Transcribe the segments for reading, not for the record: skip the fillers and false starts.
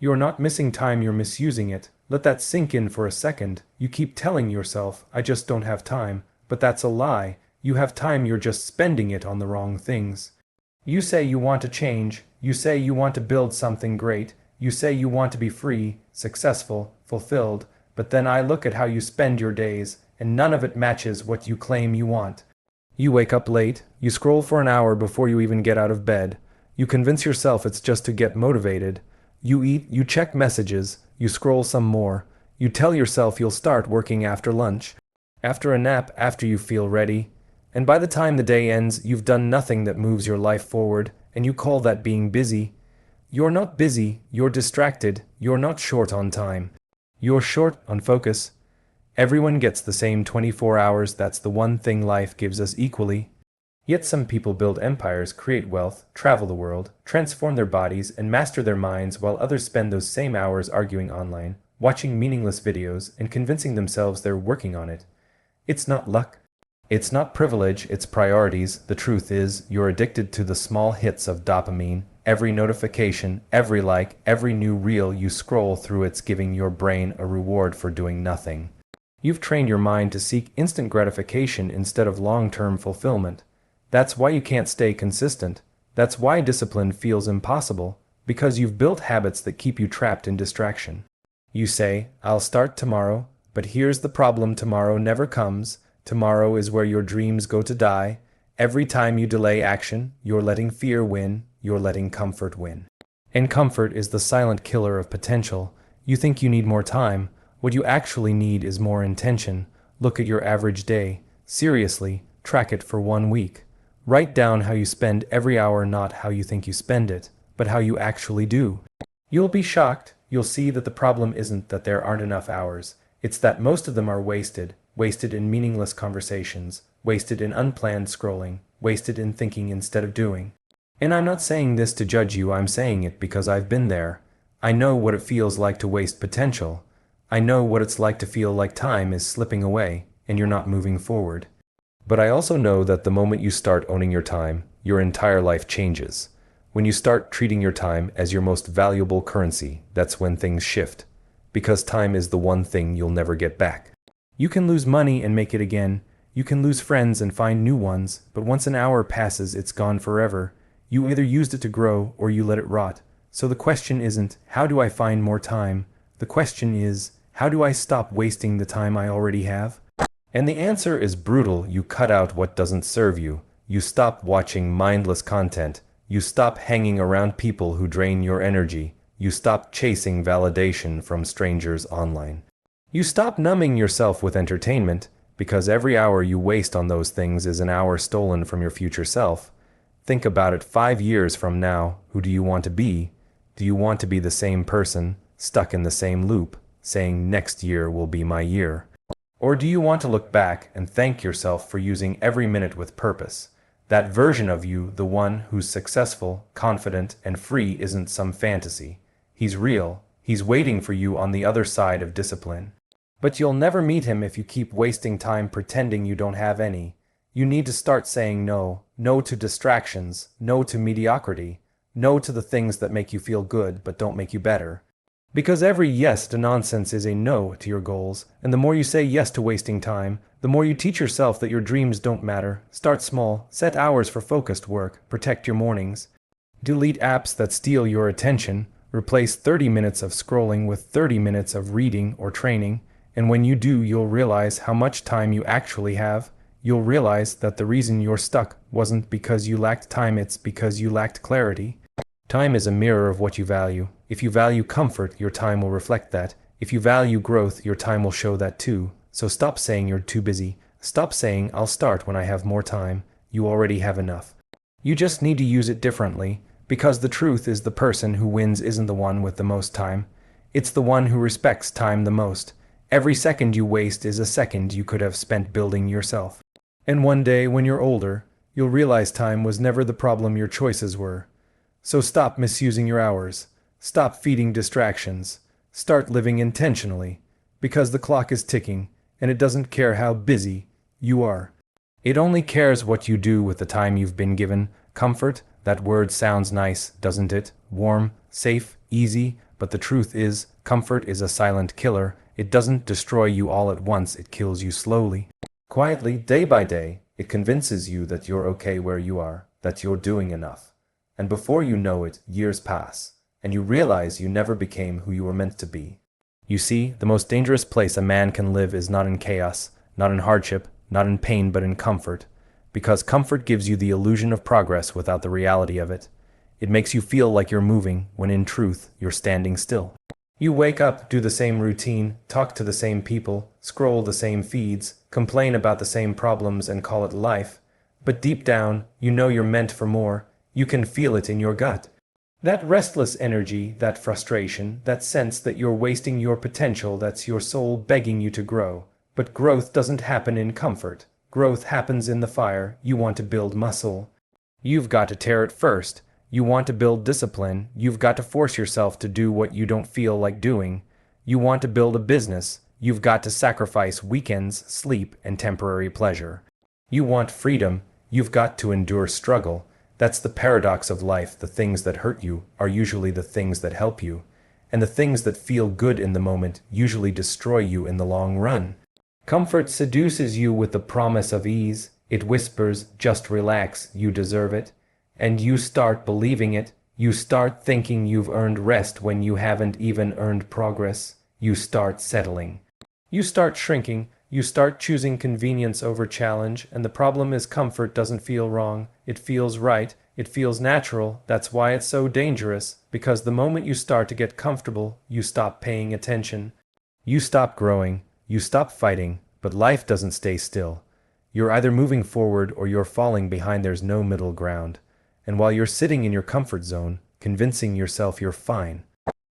You're not missing time, you're misusing it. Let that sink in for a second. You keep telling yourself, I just don't have time. But that's a lie. You have time, you're just spending it on the wrong things. You say you want to change. You say you want to build something great. You say you want to be free, successful, fulfilled. But then I look at how you spend your days, and none of it matches what you claim you want. You wake up late. You scroll for an hour before you even get out of bed. You convince yourself it's just to get motivated. You eat, you check messages, you scroll some more. You tell yourself you'll start working after lunch, after a nap, after you feel ready. And by the time the day ends, you've done nothing that moves your life forward, and you call that being busy. You're not busy, you're distracted, you're not short on time. You're short on focus. Everyone gets the same 24 hours, that's the one thing life gives us equally. Yet some people build empires, create wealth, travel the world, transform their bodies, and master their minds, while others spend those same hours arguing online, watching meaningless videos, and convincing themselves they're working on it. It's not luck. It's not privilege, it's priorities. The truth is, you're addicted to the small hits of dopamine. Every notification, every like, every new reel you scroll through, it's giving your brain a reward for doing nothing. You've trained your mind to seek instant gratification instead of long-term fulfillment. That's why you can't stay consistent. That's why discipline feels impossible, because you've built habits that keep you trapped in distraction. You say, I'll start tomorrow, but here's the problem, tomorrow never comes. Tomorrow is where your dreams go to die. Every time you delay action, you're letting fear win, you're letting comfort win. And comfort is the silent killer of potential. You think you need more time. What you actually need is more intention. Look at your average day. Seriously, track it for 1 week. Write down how you spend every hour, not how you think you spend it, but how you actually do. You'll be shocked. You'll see that the problem isn't that there aren't enough hours. It's that most of them are wasted in meaningless conversations, wasted in unplanned scrolling, wasted in thinking instead of doing. And I'm not saying this to judge you, I'm saying it because I've been there. I know what it feels like to waste potential. I know what it's like to feel like time is slipping away, and you're not moving forward. But I also know that the moment you start owning your time, your entire life changes. When you start treating your time as your most valuable currency, that's when things shift. Because time is the one thing you'll never get back. You can lose money and make it again. You can lose friends and find new ones, but once an hour passes, it's gone forever. You either used it to grow or you let it rot. So the question isn't, how do I find more time? The question is, how do I stop wasting the time I already have? And the answer is brutal. You cut out what doesn't serve you. You stop watching mindless content. You stop hanging around people who drain your energy. You stop chasing validation from strangers online. You stop numbing yourself with entertainment, because every hour you waste on those things is an hour stolen from your future self. Think about it 5 years from now. Who do you want to be? Do you want to be the same person, stuck in the same loop, saying next year will be my year? Or do you want to look back and thank yourself for using every minute with purpose? That version of you, the one who's successful, confident, and free, isn't some fantasy. He's real. He's waiting for you on the other side of discipline. But you'll never meet him if you keep wasting time pretending you don't have any. You need to start saying no. No to distractions. No to mediocrity. No to the things that make you feel good but don't make you better. Because every yes to nonsense is a no to your goals, and the more you say yes to wasting time, the more you teach yourself that your dreams don't matter. Start small, set hours for focused work, protect your mornings. Delete apps that steal your attention, replace 30 minutes of scrolling with 30 minutes of reading or training, and when you do, you'll realize how much time you actually have. You'll realize that the reason you're stuck wasn't because you lacked time, it's because you lacked clarity. Time is a mirror of what you value. If you value comfort, your time will reflect that. If you value growth, your time will show that too. So stop saying you're too busy. Stop saying, I'll start when I have more time. You already have enough. You just need to use it differently, because the truth is the person who wins isn't the one with the most time. It's the one who respects time the most. Every second you waste is a second you could have spent building yourself. And one day, when you're older, you'll realize time was never the problem, your choices were. So stop misusing your hours. Stop feeding distractions. Start living intentionally, because the clock is ticking, and it doesn't care how busy you are. It only cares what you do with the time you've been given. Comfort, that word sounds nice, doesn't it? Warm, safe, easy, but the truth is, comfort is a silent killer. It doesn't destroy you all at once, it kills you slowly. Quietly, day by day, it convinces you that you're okay where you are, that you're doing enough. And before you know it, years pass, and you realize you never became who you were meant to be. You see, the most dangerous place a man can live is not in chaos, not in hardship, not in pain, but in comfort. Because comfort gives you the illusion of progress without the reality of it. It makes you feel like you're moving, when in truth, you're standing still. You wake up, do the same routine, talk to the same people, scroll the same feeds, complain about the same problems and call it life. But deep down, you know you're meant for more. You can feel it in your gut. That restless energy, that frustration, that sense that you're wasting your potential, that's your soul begging you to grow. But growth doesn't happen in comfort. Growth happens in the fire. You want to build muscle. You've got to tear it first. You want to build discipline. You've got to force yourself to do what you don't feel like doing. You want to build a business. You've got to sacrifice weekends, sleep, and temporary pleasure. You want freedom. You've got to endure struggle. That's the paradox of life. The things that hurt you are usually the things that help you. And the things that feel good in the moment usually destroy you in the long run. Comfort seduces you with the promise of ease. It whispers, just relax, you deserve it. And you start believing it. You start thinking you've earned rest when you haven't even earned progress. You start settling. You start shrinking. You start choosing convenience over challenge, and the problem is comfort doesn't feel wrong. It feels right. It feels natural. That's why it's so dangerous, because the moment you start to get comfortable, you stop paying attention. You stop growing. You stop fighting, but life doesn't stay still. You're either moving forward or you're falling behind. There's no middle ground. And while you're sitting in your comfort zone, convincing yourself you're fine,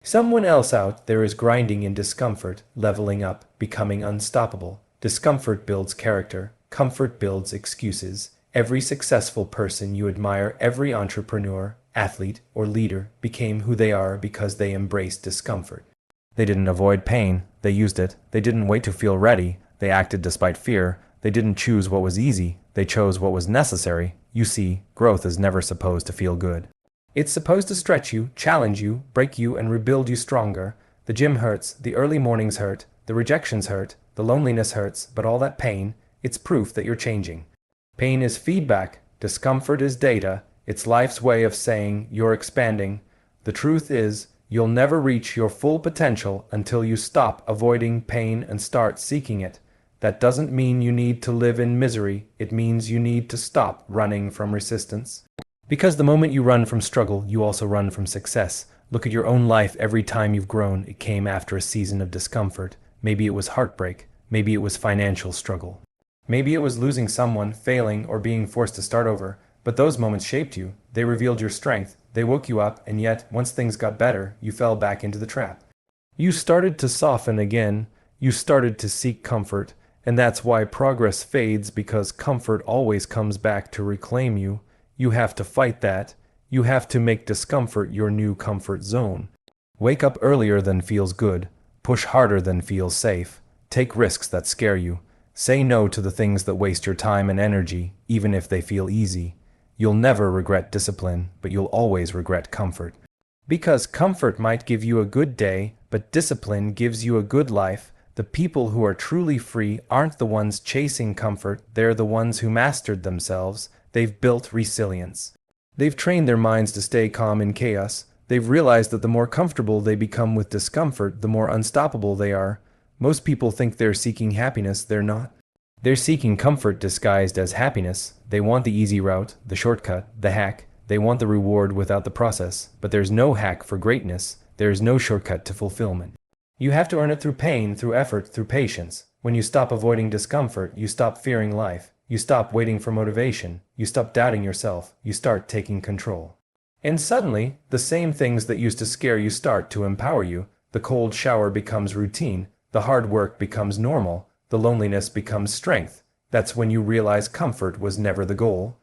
someone else out there is grinding in discomfort, leveling up, becoming unstoppable. Discomfort builds character. Comfort builds excuses. Every successful person you admire, every entrepreneur, athlete, or leader became who they are because they embraced discomfort. They didn't avoid pain. They used it. They didn't wait to feel ready. They acted despite fear. They didn't choose what was easy. They chose what was necessary. You see, growth is never supposed to feel good. It's supposed to stretch you, challenge you, break you, and rebuild you stronger. The gym hurts. The early mornings hurt. The rejections hurt. The loneliness hurts. But all that pain, it's proof that you're changing. Pain is feedback. Discomfort is data. It's life's way of saying you're expanding. The truth is, you'll never reach your full potential until you stop avoiding pain and start seeking it. That doesn't mean you need to live in misery. It means you need to stop running from resistance. Because the moment you run from struggle, you also run from success. Look at your own life. Every time you've grown, it came after a season of discomfort. Maybe it was heartbreak. Maybe it was financial struggle. Maybe it was losing someone, failing, or being forced to start over. But those moments shaped you. They revealed your strength. They woke you up, and yet, once things got better, you fell back into the trap. You started to soften again. You started to seek comfort. And that's why progress fades, because comfort always comes back to reclaim you. You have to fight that. You have to make discomfort your new comfort zone. Wake up earlier than feels good. Push harder than feels safe. Take risks that scare you. Say no to the things that waste your time and energy, even if they feel easy. You'll never regret discipline, but you'll always regret comfort. Because comfort might give you a good day, but discipline gives you a good life. The people who are truly free aren't the ones chasing comfort. They're the ones who mastered themselves. They've built resilience. They've trained their minds to stay calm in chaos. They've realized that the more comfortable they become with discomfort, the more unstoppable they are. Most people think they're seeking happiness. They're not. They're seeking comfort disguised as happiness. They want the easy route, the shortcut, the hack. They want the reward without the process. But there's no hack for greatness. There's no shortcut to fulfillment. You have to earn it through pain, through effort, through patience. When you stop avoiding discomfort, you stop fearing life. You stop waiting for motivation. You stop doubting yourself. You start taking control. And suddenly, the same things that used to scare you start to empower you. The cold shower becomes routine. The hard work becomes normal. The loneliness becomes strength. That's when you realize comfort was never the goal.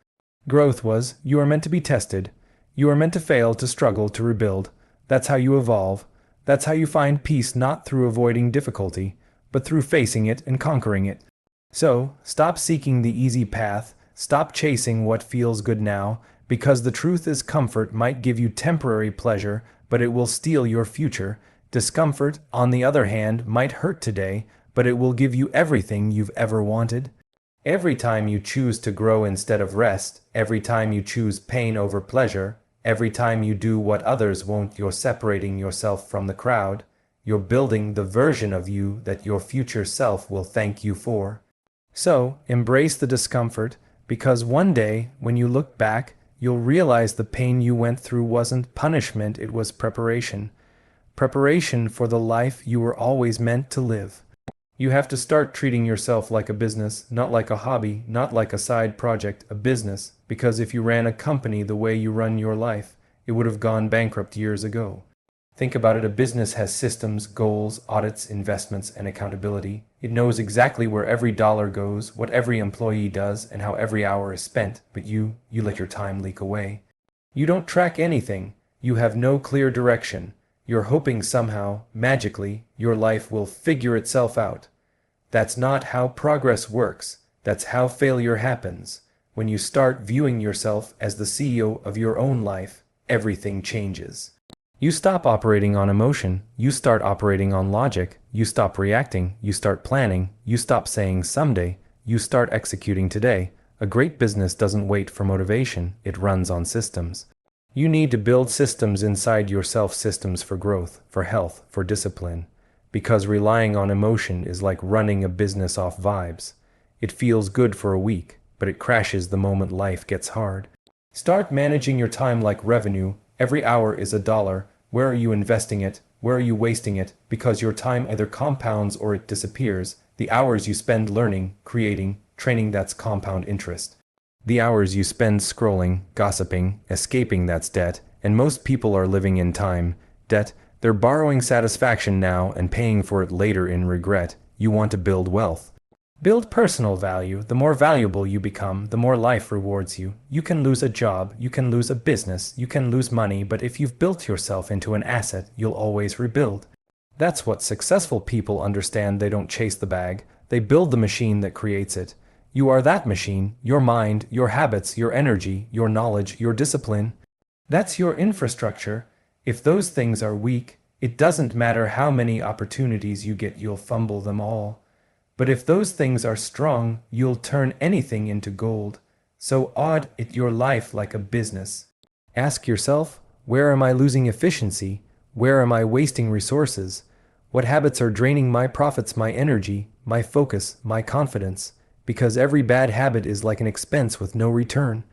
Growth was. You are meant to be tested. You are meant to fail, to struggle, to rebuild. That's how you evolve. That's how you find peace, not through avoiding difficulty, but through facing it and conquering it. So, stop seeking the easy path. Stop chasing what feels good now, because the truth is comfort might give you temporary pleasure, but it will steal your future. Discomfort, on the other hand, might hurt today, but it will give you everything you've ever wanted. Every time you choose to grow instead of rest, every time you choose pain over pleasure, every time you do what others won't, you're separating yourself from the crowd. You're building the version of you that your future self will thank you for. So, embrace the discomfort, because one day, when you look back, you'll realize the pain you went through wasn't punishment, it was preparation. Preparation for the life you were always meant to live. You have to start treating yourself like a business, not like a hobby, not like a side project, a business, because if you ran a company the way you run your life, it would have gone bankrupt years ago. Think about it, a business has systems, goals, audits, investments, and accountability. It knows exactly where every dollar goes, what every employee does, and how every hour is spent, but you let your time leak away. You don't track anything. You have no clear direction. You're hoping somehow, magically, your life will figure itself out. That's not how progress works. That's how failure happens. When you start viewing yourself as the CEO of your own life, everything changes. You stop operating on emotion. You start operating on logic. You stop reacting. You start planning. You stop saying someday. You start executing today. A great business doesn't wait for motivation. It runs on systems. You need to build systems inside yourself, systems for growth, for health, for discipline. Because relying on emotion is like running a business off vibes. It feels good for a week, but it crashes the moment life gets hard. Start managing your time like revenue. Every hour is $1. Where are you investing it? Where are you wasting it? Because your time either compounds or it disappears. The hours you spend learning, creating, training, that's compound interest. The hours you spend scrolling, gossiping, escaping, that's debt. And most people are living in time debt. They're borrowing satisfaction now and paying for it later in regret. You want to build wealth. Build personal value. The more valuable you become, the more life rewards you. You can lose a job, you can lose a business, you can lose money, but if you've built yourself into an asset, you'll always rebuild. That's what successful people understand. They don't chase the bag. They build the machine that creates it. You are that machine, your mind, your habits, your energy, your knowledge, your discipline. That's your infrastructure. If those things are weak, it doesn't matter how many opportunities you get, you'll fumble them all. But if those things are strong, you'll turn anything into gold. So audit your life like a business. Ask yourself, where am I losing efficiency? Where am I wasting resources? What habits are draining my profits, my energy, my focus, my confidence? Because every bad habit is like an expense with no return.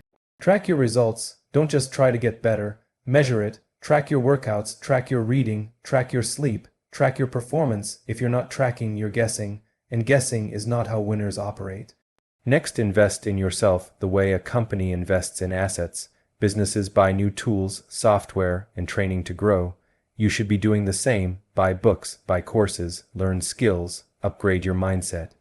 Track your results. Don't just try to get better. Measure it. Track your workouts. Track your reading. Track your sleep. Track your performance. If you're not tracking, you're guessing. And guessing is not how winners operate. Next, invest in yourself the way a company invests in assets. Businesses buy new tools, software, and training to grow. You should be doing the same. Buy books, buy courses, learn skills, upgrade your mindset.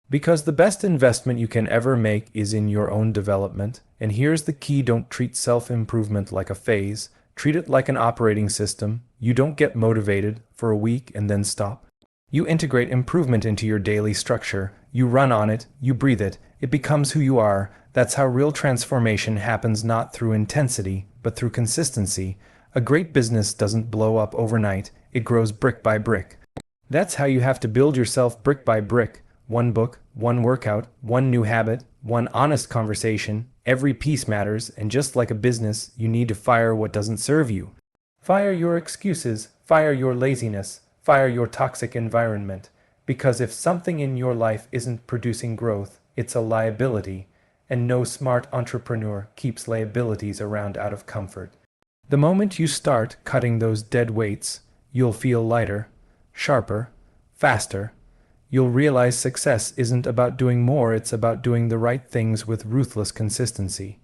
Because the best investment you can ever make is in your own development. And here's the key: don't treat self-improvement like a phase. Treat it like an operating system. You don't get motivated for a week and then stop. You integrate improvement into your daily structure. You run on it, you breathe it, it becomes who you are. That's how real transformation happens, not through intensity, but through consistency. A great business doesn't blow up overnight, it grows brick by brick. That's how you have to build yourself, brick by brick. One book, one workout, one new habit, one honest conversation. Every piece matters, and just like a business, you need to fire what doesn't serve you. Fire your excuses, fire your laziness, fire your toxic environment. Because if something in your life isn't producing growth, it's a liability, and no smart entrepreneur keeps liabilities around out of comfort. The moment you start cutting those dead weights, you'll feel lighter, sharper, faster. You'll realize success isn't about doing more, it's about doing the right things with ruthless consistency.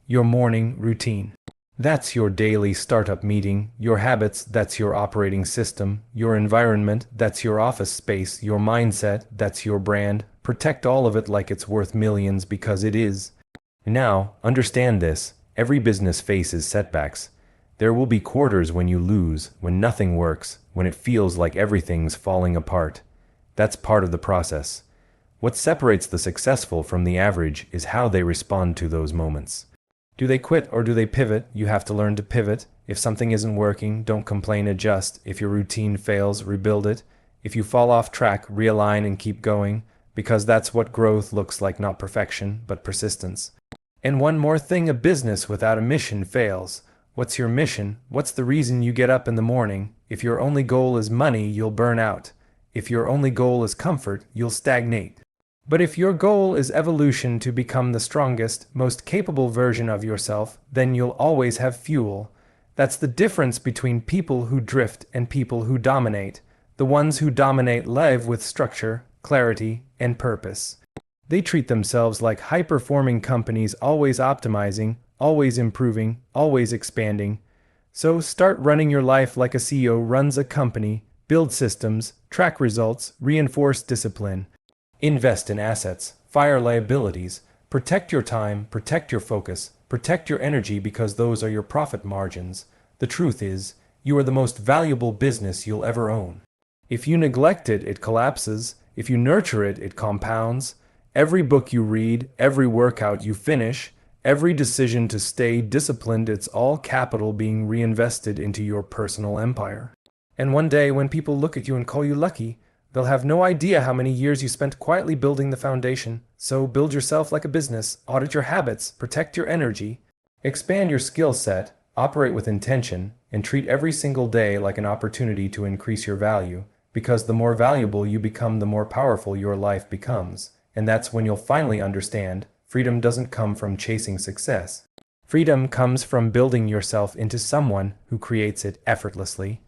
Your morning routine. That's your daily startup meeting. Your habits, that's your operating system. Your environment, that's your office space. Your mindset, that's your brand. Protect all of it like it's worth millions, because it is. Now, understand this. Every business faces setbacks. There will be quarters when you lose, when nothing works, when it feels like everything's falling apart. That's part of the process. What separates the successful from the average is how they respond to those moments. Do they quit or do they pivot? You have to learn to pivot. If something isn't working, don't complain, adjust. If your routine fails, rebuild it. If you fall off track, realign and keep going, because that's what growth looks like, not perfection, but persistence. And one more thing, a business without a mission fails. What's your mission? What's the reason you get up in the morning? If your only goal is money, you'll burn out. If your only goal is comfort, you'll stagnate. But if your goal is evolution, to become the strongest, most capable version of yourself, then you'll always have fuel. That's the difference between people who drift and people who dominate. The ones who dominate live with structure, clarity, and purpose. They treat themselves like high-performing companies, always optimizing, always improving, always expanding. So start running your life like a CEO runs a company. Build systems, track results, reinforce discipline. Invest in assets, fire liabilities, protect your time, protect your focus, protect your energy, because those are your profit margins. The truth is, you are the most valuable business you'll ever own. If you neglect it, it collapses. If you nurture it, it compounds. Every book you read, every workout you finish, every decision to stay disciplined, it's all capital being reinvested into your personal empire. And one day, when people look at you and call you lucky, they'll have no idea how many years you spent quietly building the foundation. So build yourself like a business, audit your habits, protect your energy, expand your skill set, operate with intention, and treat every single day like an opportunity to increase your value, because the more valuable you become, the more powerful your life becomes. And that's when you'll finally understand, freedom doesn't come from chasing success. Freedom comes from building yourself into someone who creates it effortlessly.